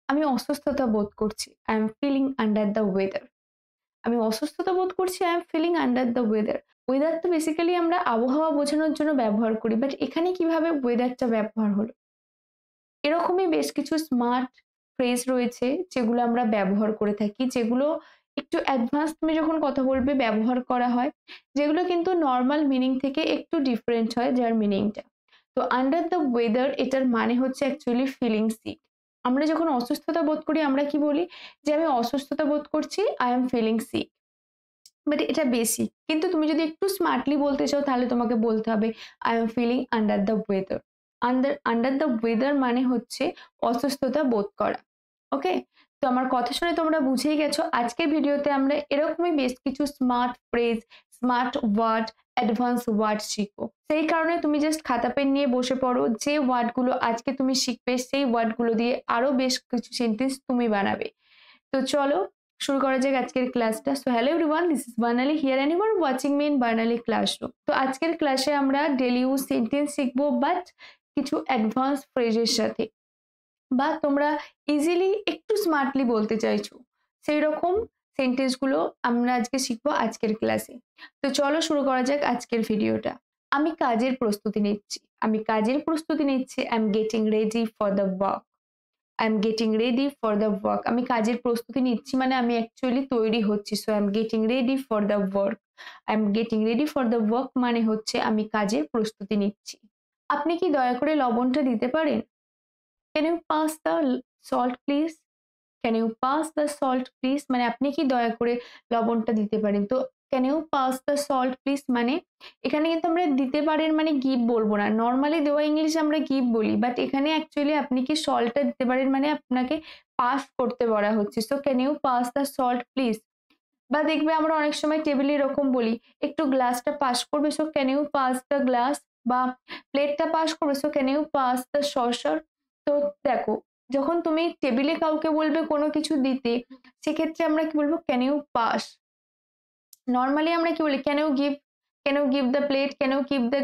আমি অসুস্থতা বোধ করছি, I am feeling under the weather. আমি অসুস্থতা বোধ করছি, I am feeling under the weather. Weather তো বেসিক্যালি আমরা আবহাওয়া বোঝানোর জন্য ব্যবহার করি, বাট এখানে কিভাবে ওয়েদারটা ব্যবহার হলো? এরকমই বেশ কিছু স্মার্ট ফ্রেজ রয়েছে যেগুলো আমরা ব্যবহার করে থাকি, যেগুলো একটু অ্যাডভান্স তুমি যখন কথা বলবে ব্যবহার করা হয়, যেগুলো কিন্তু নর্মাল মিনিং থেকে একটু ডিফারেন্ট হয় যার মিনিংটা। তো আন্ডার দ্য ওয়েদার এটার মানে হচ্ছে অ্যাকচুয়ালি ফিলিং সিক। আমরা যখন অসুস্থতা বোধ করি আমরা কি বলি? যে আমি অসুস্থতা বোধ করছি, I am feeling sick. But এটা বেসিক, কিন্তু তুমি যদি একটু স্মার্টলি বলতে চাও তাহলে তোমাকে বলতে হবে I am feeling under the weather. Under the weather মানে হচ্ছে অসুস্থতা বোধ করা। ওকে, তো আমার কথা শুনে তোমরা বুঝেই গেছো আজকের ভিডিওতে আমরা এরকমই বেশ কিছু smart phrase, smart word, advance word শিখবো। সেই কারণে তুমি জাস্ট খাতা পেন নিয়ে বসে পড়ো, যে ওয়ার্ডগুলো আজকে তুমি শিখবে সেই ওয়ার্ডগুলো দিয়ে আরো বেশ কিছু সেন্টেন্স তুমি বানাবে। তো চলো শুরু করা যাক আজকের ক্লাসটা। So hello everyone, this is Barnali here and you are watching me in Barnali classroom. তো আজকের ক্লাসে আমরা ডেইলি ইউজ সেন্টেন্স শিখবো, বাট কিছু অ্যাডভান্স ফ্রেজের সাথে, বা তোমরা ইজিলি একটু স্মার্টলি বলতে চাইছো সেই রকম সেন্টেন্সগুলো আমরা আজকে শিখবো আজকের ক্লাসে। তো চলো শুরু করা যাক আজকের ভিডিওটা। আমি কাজের প্রস্তুতি নিচ্ছি, আমি কাজের প্রস্তুতি নিচ্ছি, I am getting ready for the work. I am getting ready for the work. আমি কাজের প্রস্তুতি নিচ্ছি মানে আমি অ্যাকচুয়ালি তৈরি হচ্ছি। So I am getting ready for the work. I am getting ready for the work মানে হচ্ছে আমি কাজের প্রস্তুতি নিচ্ছি। আপনি কি দয়া করে লবণটা দিতে পারেন? Can you pass the salt please? Can you pass the salt please মানে আপনি কি দয়া করে লবণটা দিতে পারেন? তো can you pass the salt please মানে এখানে কিন্তু আমরা দিতে পারেন মানে গিভ বলবো না। নর্মালি দেওয়া ইংলিশ আমরা গিভ বলি, বাট এখানে অ্যাকচুয়ালি আপনি কি সল্টটা দিতে পারেন মানে আপনাকে পাস করতে বলা হচ্ছে। So can you pass the salt please. বা দেখবে আমরা অনেক সময় টেবিলে এরকম বলি, একটু গ্লাসটা পাস করবে, so can you pass the glass. বা প্লেটটা পাস করবে, so can you pass the saucer. তো দেখো, যখন তুমি টেবিলে কাউকে বলবে কোনো কিছু দিতে, সেক্ষেত্রে আমরা কি বলবো? Can you pass. নর্মালি আমরা কি বলি? Can you give, can you give the plate, can you give the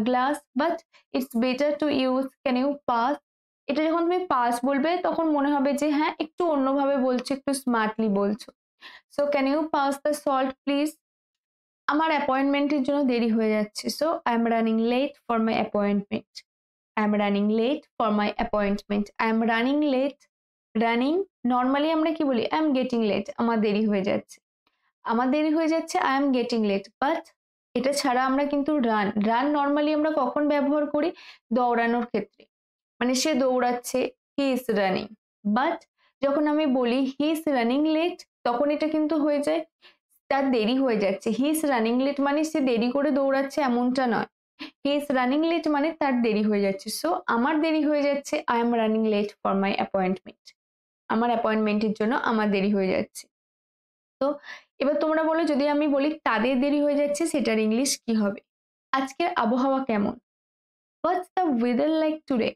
glass, but it's better to use can you pass. এটা যখন তুমি পাস বলবে তখন মনে হবে যে হ্যাঁ একটু অন্যভাবে বলছো, একটু স্মার্টলি বলছো। So can you pass the salt please. আমার অ্যাপয়েন্টমেন্টের জন্য দেরি হয়ে যাচ্ছে, so I am running late for my appointment. I am running late for my appointment. I am running late. Running normally আমরা কি বলি? আই এম গেটিং লেট, আমার দেরি হয়ে যাচ্ছে। আমার দেরি হয়ে যাচ্ছে, I am getting late. But এটা ছাড়া আমরা কিন্তু রান, রান নর্মালি আমরা কখন ব্যবহার করি? দৌড়ানোর ক্ষেত্রে, মানে সে দৌড়াচ্ছে, হি ইজ রানিং। বাট যখন আমি বলি হি ইজ রানিং লেট, তখন এটা কিন্তু হয়ে যায় তার দেরি হয়ে যাচ্ছে। হি ইজ রানিং লেট মানে সে দেরি করে দৌড়াচ্ছে এমনটা নয়। হি ইজ রানিং লেট মানে তার দেরি হয়ে যাচ্ছে। সো আমার দেরি হয়ে যাচ্ছে, I am running late for my appointment. আমার অ্যাপয়েন্টমেন্টের জন্য আমার দেরি হয়ে যাচ্ছে। তো এবার তোমরা বলো, যদি আমি বলি তাদের দেরি হয়ে যাচ্ছে, সেটার ইংলিশ কি হবে? আজকের আবহাওয়া কেমন? What's the weather like today?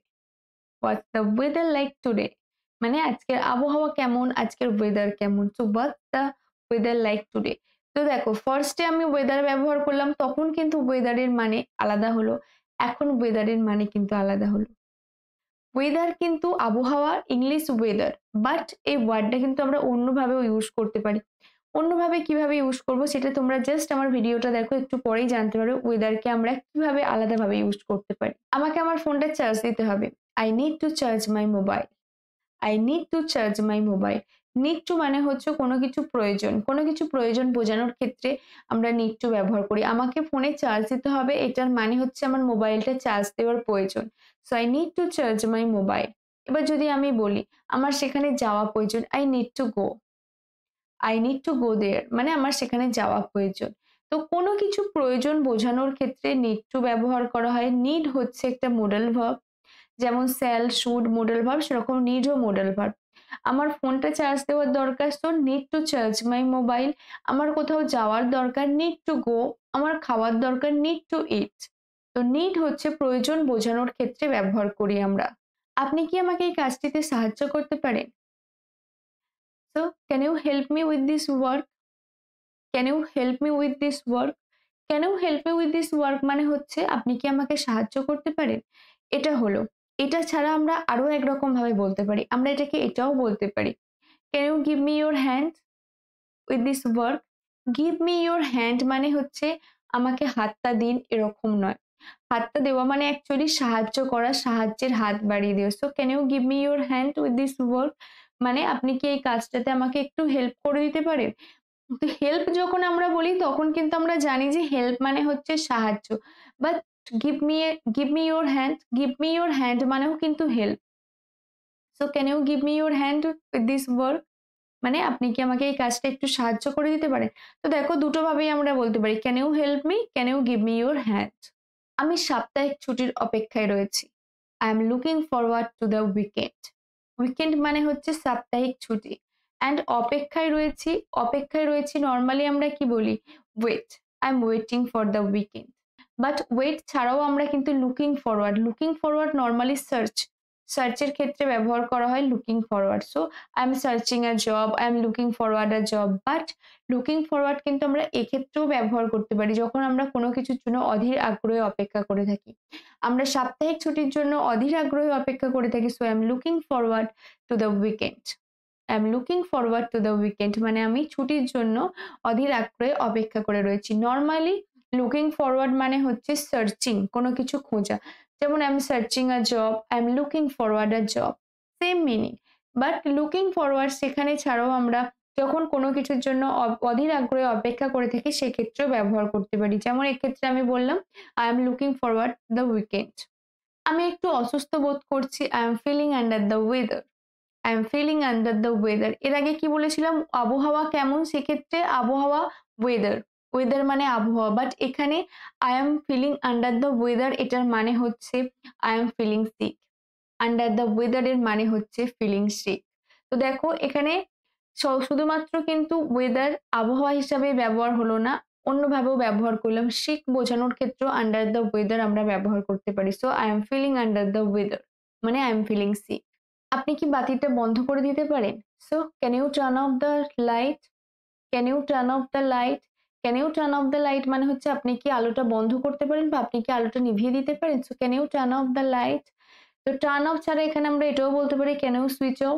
What's the weather like today মানে আজকের আবহাওয়া কেমন, আজকের ওয়েদার কেমন। So what's the weather like today. তো দেখো, ফার্স্টে আমি ওয়েদার ব্যবহার করলাম, তখন কিন্তু ওয়েদারের মানে আলাদা হলো, এখন ওয়েদারের মানে কিন্তু আলাদা হলো। ওয়েদার কিন্তু আবহাওয়া, ইংলিশ ওয়েদার, বাট এই ওয়ার্ডটা কিন্তু আমরা অন্যভাবেও ইউজ করতে পারি। অন্যভাবে কিভাবে ইউজ করবো সেটা তোমরা জাস্ট আমার ভিডিওটা দেখো, একটু পরেই জানতে পারো ওয়েদারকে আমরা কিভাবে আলাদাভাবে ইউজ করতে পারি। আমাকে আমার ফোনটা চার্জ দিতে হবে, I need to charge my mobile. I need to charge my mobile. Need to মানে হচ্ছে কোনো কিছু প্রয়োজন, কোনো কিছু প্রয়োজন বোঝানোর ক্ষেত্রে আমরা নিড টু ব্যবহার করি। আমাকে ফোনে চার্জ দিতে হবে, এটার মানে হচ্ছে আমার মোবাইলটা চার্জ দেওয়ার প্রয়োজন। So I need to charge my mobile. এবার যদি আমি বলি আমার সেখানে যাওয়া প্রয়োজন, I need to go. I need to go there মানে আমার সেখানে যাওয়া প্রয়োজন। তো কোনো কিছু প্রয়োজন বোঝানোর ক্ষেত্রে নিড টু ব্যবহার করা হয়। নিড হচ্ছে একটা মোডাল ভার্ব, যেমন স্যাল, শুড মোডাল ভার্ব, সেরকম নিডও মোডাল ভার্ব। আমার ফোনটা চার্জ দেওয়ার দরকার, so need to charge my mobile. আমার কোথাও যাওয়ার দরকার, নিড টু গো। আমার খাওয়ার দরকার, নিড টু ইট। তো নিড হচ্ছে প্রয়োজন বোঝানোর ক্ষেত্রে ব্যবহার করি আমরা। আপনি কি আমাকে এই কাজটিতে সাহায্য করতে পারেন? So can you help me with this work? Can you help me with this work? Can you help me with this work মানে হচ্ছে আপনি কি আমাকে সাহায্য করতে পারেন? এটা হলো এটা ছাড়া আমরা আরো একরকম ভাবে বলতে পারি, আমরা এটাকে এটাও বলতে পারি, can you give me your hand with this work. Give me your hand মানে হচ্ছে আমাকে হাতটা দিন, এরকম নয়। হাতটা দেওয়া মানে অ্যাকচুয়ালি সাহায্য করা, সাহায্যের হাত বাড়িয়ে দেওয়া। So can you give me your hand with this work মানে আপনি কি এই কাজটাতে আমাকে একটু হেল্প করে দিতে পারেন। তো হেল্প যখন আমরা বলি তখন কিন্তু আমরা জানি যে হেল্প মানে হচ্ছে সাহায্য, but give me give me your hand, give me your hand মানেও কিন্তু help. So can you give me your hand with this work মানে আপনি কি আমাকে এই কাজটা একটু সাহায্য করে দিতে পারেন। তো দেখো দুটো ভাবেই আমরা বলতে পারি, can you help me, can you give me your hand. আমি সাপ্তাহিক ছুটির অপেক্ষায় রয়েছি, I am looking forward to the weekend. Weekend মানে হচ্ছে সাপ্তাহিক ছুটি, অ্যান্ড অপেক্ষায় রয়েছি, অপেক্ষায় রয়েছি নর্মালি আমরা কি বলি, wait, I am waiting for the weekend. But wait ছাড়াও আমরা কিন্তু looking forward, looking forward normally search, সার্চের ক্ষেত্রে ব্যবহার করা হয় looking forward. So I am searching a job, I am looking forward a job. But looking forward কিন্তু আমরা এক্ষেত্রেও ব্যবহার করতে পারি যখন আমরা কোনো কিছুর জন্য অধীর আগ্রহে অপেক্ষা করে থাকি। আমরা সাপ্তাহিক ছুটির জন্য অধীর আগ্রহে অপেক্ষা করে থাকি, so I am looking forward to the weekend. I am looking forward to the weekend মানে আমি ছুটির জন্য অধীর আগ্রহে অপেক্ষা করে রয়েছি। নর্মালি লুকিং ফরওয়ার্ড মানে হচ্ছে সার্চিং, কোনো কিছু খোঁজা, যেমন I am searching a job, I am looking forward a job, same meaning. But looking forward সেখানে ছাড়াও আমরা যখন কোনো কিছুর জন্য অধীর আগ্রহে অপেক্ষা করে থাকি সেক্ষেত্রেও ব্যবহার করতে পারি। যেমন এক্ষেত্রে আমি বললাম I am looking forward the weekend. আমি একটু অসুস্থ বোধ করছি, I am feeling under the weather, I am feeling under the weather. এর আগে কি বলেছিলাম, আবহাওয়া কেমন, সেক্ষেত্রে আবহাওয়া ওয়েদার, ওয়েদার মানে আবহাওয়া। বাট এখানে I am feeling under the weather এটার মানে হচ্ছে I am feeling sick, under the weather এর মানে হচ্ছে ফিলিং সিক। তো দেখো এখানে শুধুমাত্র কিন্তু ওয়েদার আবহাওয়া হিসাবে ব্যবহার হলো না, অন্যভাবেও ব্যবহার করলাম। সিক বোঝানোর ক্ষেত্রেও আন্ডার দ্য ওয়েদার আমরা ব্যবহার করতে পারি। So I am feeling under the weather মানে আই এম ফিলিং সিক। আপনি কি বাতিটা বন্ধ করে দিতে পারেন? So can you turn off the light, can you turn off the light, can you turn off the light মানে হচ্ছে আপনি কি আলোটা বন্ধ করতে পারেন বা আপনি কি আলোটা নিভিয়ে দিতে পারেন। So can you turn off the light. তো টার্ন অফ ছাড়া এখানে আমরা এটাও বলতে পারি can you switch off.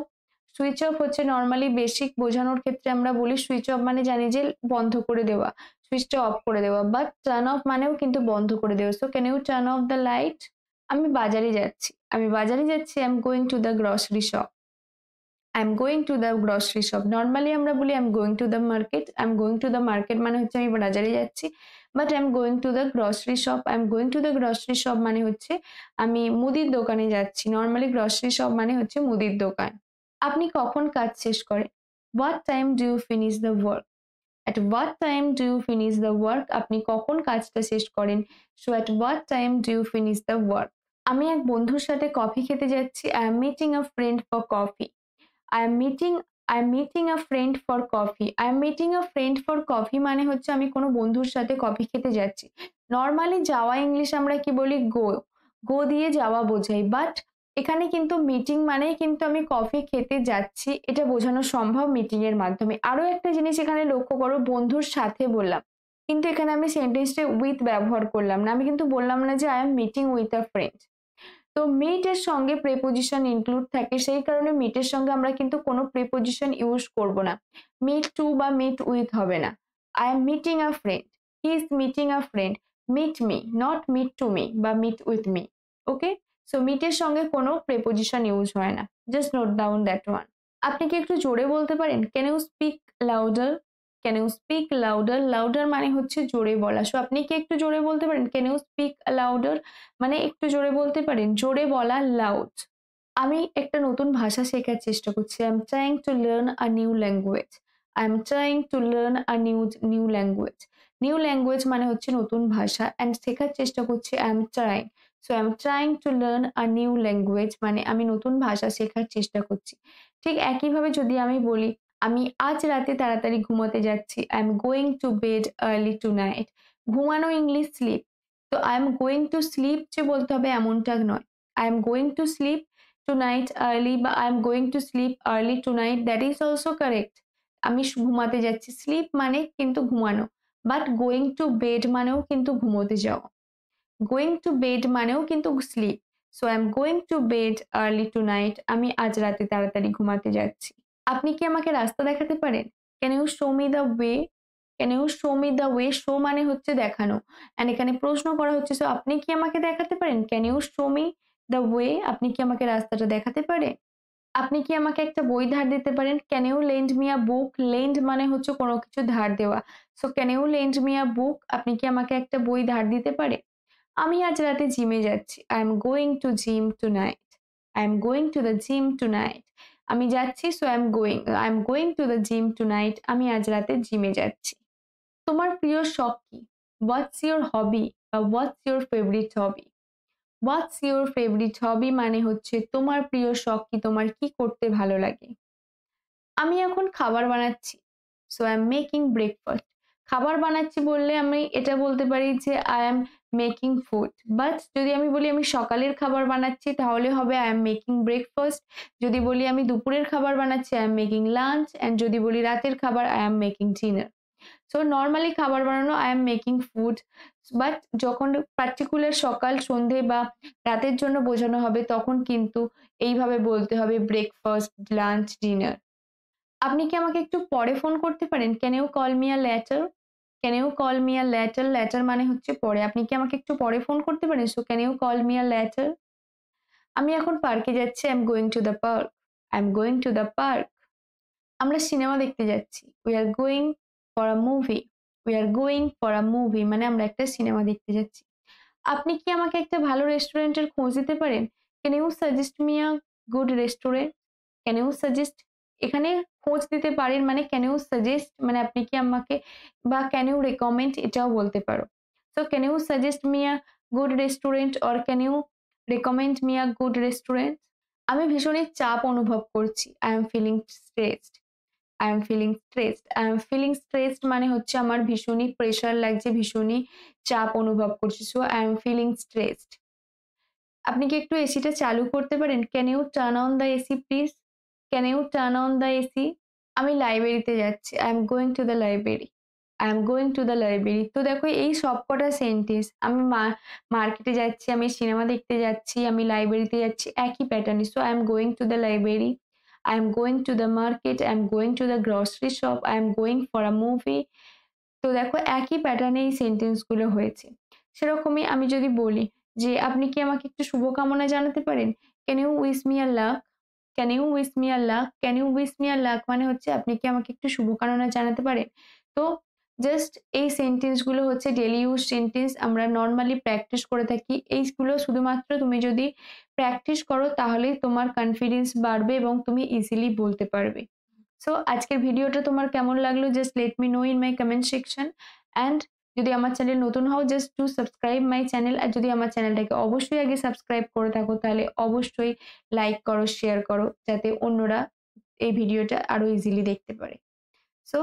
Switch off হচ্ছে নর্মালি বেসিক বোঝানোর ক্ষেত্রে আমরা বলি সুইচ অফ মানে জানি যে বন্ধ করে দেওয়া, সুইচটা অফ করে দেওয়া। বাট টার্ন অফ মানেও কিন্তু বন্ধ করে দেওয়া। So can you turn off the light. আমি বাজারে যাচ্ছি, আমি বাজারে যাচ্ছি, I am going to the grocery shop, I am going to the grocery shop. Normally আমরা বলি I am going to the market, I am going to the market মানে হচ্ছে আমি বাজারে যাচ্ছি। But I am going to the grocery shop, I am going to the grocery shop মানে হচ্ছে আমি মুদির দোকানে যাচ্ছি। নর্মালি গ্রসারি শপ মানে হচ্ছে মুদির দোকান। আপনি কখন কাজ শেষ করেন? What time do you finish the work, at what time do you finish the work, আপনি কখন কাজটা শেষ করেন। So at what time do you finish the work. আমি এক বন্ধুর সাথে কফি খেতে যাচ্ছি, I am meeting a friend for coffee, I am meeting a friend for coffee. I am meeting a friend for coffee মানে হচ্ছে আমি কোনো বন্ধুর সাথে কফি খেতে যাচ্ছি। নর্মালি যাওয়া ইংলিশ আমরা কি বলি গো, গো দিয়ে যাওয়া বোঝাই। বাট এখানে কিন্তু মিটিং মানেই কিন্তু আমি কফি খেতে যাচ্ছি, এটা বোঝানো সম্ভব মিটিং এর মাধ্যমে। আরো একটা জিনিস এখানে লক্ষ্য করো, বন্ধুর সাথে বললাম কিন্তু এখানে আমি সেন্টেন্সটা উইথ ব্যবহার করলাম না, আমি কিন্তু বললাম না যে I am meeting with a friend. তো মিট এর সঙ্গে প্রিপোজিশন ইনক্লুড থাকে, সেই কারণে মিট এর সঙ্গে আমরা কিন্তু কোনো প্রিপোজিশন ইউজ করব না। মিট টু বা মিট উইথ হবে না। I am meeting a friend, he is meeting a friend, meet me, not meet to me বা meet with me. Okay, so meet এর সঙ্গে কোনো প্রিপোজিশন ইউজ হয় না, just note down that one. আপনি কি একটু জোরে বলতে পারেন? Can you speak louder, can you speak louder, louder মানে হচ্ছে জোরে বলা। সো আপনি কি একটু জোরে বলতে পারেন? ক্যান ইউ স্পিক লাউডার মানে একটু জোরে বলতে পারেন, জোরে বলা লাউড। আমি একটা নতুন ভাষা শেখার চেষ্টা করছি, I am trying to learn a new language, I am trying to learn a new language. New language মানে হচ্ছে নতুন ভাষা, অ্যান্ড শেখার চেষ্টা করছি I am trying. So I am trying to learn a new language মানে আমি নতুন ভাষা শেখার চেষ্টা করছি। ঠিক একইভাবে যদি আমি বলি আমি আজ রাতে তাড়াতাড়ি ঘুমাতে যাচ্ছি, I am going to bed early tonight. ঘুমানো ইংলিশ স্লিপ, তো I am going to sleep যে বলতে হবে এমনটা নয়। I am going to sleep tonight early বা I am going to sleep early tonight, that is also correct. আমি ঘুমাতে যাচ্ছি, স্লিপ মানে কিন্তু ঘুমানো, বাট গোয়িং টু বেড মানেও কিন্তু ঘুমোতে যাওয়া, গোয়িং টু বেড মানেও কিন্তু sleep. So I am going to bed early tonight. আমি আজ রাতে তাড়াতাড়ি ঘুমাতে যাচ্ছি। আপনি কি আমাকে রাস্তা দেখাতে পারেন? Can you show me the way? Can you show me the way? Show মানে হচ্ছে দেখানো। অ্যান্ড এখানে প্রশ্ন করা হচ্ছে, সো আপনি কি আমাকে দেখাতে পারেন? Can you show me the way? আপনি কি আমাকে রাস্তাটা দেখাতে পারেন? আপনি কি আমাকে একটা বই ধার দিতে পারেন? Can you lend me a book? Lend মানে হচ্ছে কোনো কিছু ধার দেওয়া। So can you lend me a book? আপনি কি আমাকে একটা বই ধার দিতে পারেন? আমি আজ রাতে জিমে যাচ্ছি। I am going to gym tonight. I am going to the gym tonight. আমি যাচ্ছি, so I am going. I am going to the gym tonight. আমি আজ রাতে জিমে যাচ্ছি। তোমার প্রিয় শখ কি? What's your hobby? বা what's your favourite hobby? What's your favourite hobby মানে হচ্ছে তোমার প্রিয় শখ কি? তোমার কি করতে ভালো লাগে? আমি এখন খাবার বানাচ্ছি। So I am making breakfast. খাবার বানাচ্ছি বললে আমি এটা বলতে পারি যে I am making food. But যদি আমি বলি আমি সকালের খাবার বানাচ্ছি তাহলে হবে আই এম মেকিং ব্রেকফাস্ট। যদি বলি আমি দুপুরের খাবার বানাচ্ছি I am making lunch. And যদি বলি রাতের খাবার I am making dinner. So normally খাবার বানানো I am making food. But যখন পার্টিকুলার সকাল, সন্ধে বা রাতের জন্য বোঝানো হবে তখন কিন্তু এইভাবে বলতে হবে ব্রেকফাস্ট, লাঞ্চ, ডিনার। আপনি কি আমাকে একটু পরে ফোন করতে পারেন? Can you call me a later? Can you call me a later? Later মানে হচ্ছে পরে। আপনি কি আমাকে একটু পরে ফোন করতে পারেন? So can you call me a later? আমি এখন পার্কে যাচ্ছি। I am going to the park. I am going to the park. আমরা সিনেমা দেখতে যাচ্ছি। We are going for a movie. We are going for a movie মানে আমরা একটা সিনেমা দেখতে যাচ্ছি। আপনি কি আমাকে একটা ভালো রেস্টুরেন্টের খোঁজ দিতে পারেন? Can you suggest me a good restaurant? Can you suggest, এখানে খোঁজ দিতে পারেন মানে ক্যান ইউ সাজেস্ট মানে আপনি কি আমাকে, বা ক্যান ইউ রেকমেন্ড এটাও বলতে পারো। So can you suggest me a good restaurant or can you recommend me a good restaurant? আমি ভীষণই চাপ অনুভব করছি। I am feeling stressed. I am feeling stressed. I am feeling stressed মানে হচ্ছে আমার ভীষণই প্রেশার লাগছে, ভীষণই চাপ অনুভব করছি। So I am feeling stressed. আপনি কি একটু এসিটা চালু করতে পারেন? Can you turn on the AC please? Can you turn on the AC? আমি লাইব্রেরিতে যাচ্ছি। I am going to the library. I am going to the library. তো দেখো এই সবকটা সেন্টেন্স আমি মার্কেটে যাচ্ছি, আমি সিনেমা দেখতে যাচ্ছি, আমি লাইব্রেরিতে যাচ্ছি, একই প্যাটার্নে। So I am going to the library. I am going to the market. I am going to the grocery shop. I am going for a movie. তো দেখো একই প্যাটার্নে এই সেন্টেন্স গুলো হয়েছে। সেরকমই আমি যদি বলি যে আপনি কি আমাকে একটু শুভকামনা জানাতে পারেন? Can you wish me a luck? Can you wish me a luck? Can you wish me a luck মানে হচ্ছে আপনি কি আমাকে একটু শুভকামনা জানাতে পারেন? তো জাস্ট এই সেন্টেন্স গুলো হচ্ছে ডেইলি ইউজ সেন্টেন্স, আমরা নরমালি প্র্যাকটিস করে থাকি। এইগুলো শুধুমাত্র তুমি যদি প্র্যাকটিস করো তাহলেই তোমার কনফিডেন্স বাড়বে এবং তুমি ইজিলি বলতে পারবে। সো আজকের ভিডিওটা তোমার কেমন লাগলো just let me know in my comment section. And যদি আমার চ্যানেল নতুন হও just to subscribe my channel. আর যদি আমার চ্যানেলটাকে অবশ্যই আগে সাবস্ক্রাইব করে থাকো তাহলে অবশ্যই লাইক করো, শেয়ার করো যাতে অন্যরা এই ভিডিওটা আরো ইজিলি দেখতে পারে। সো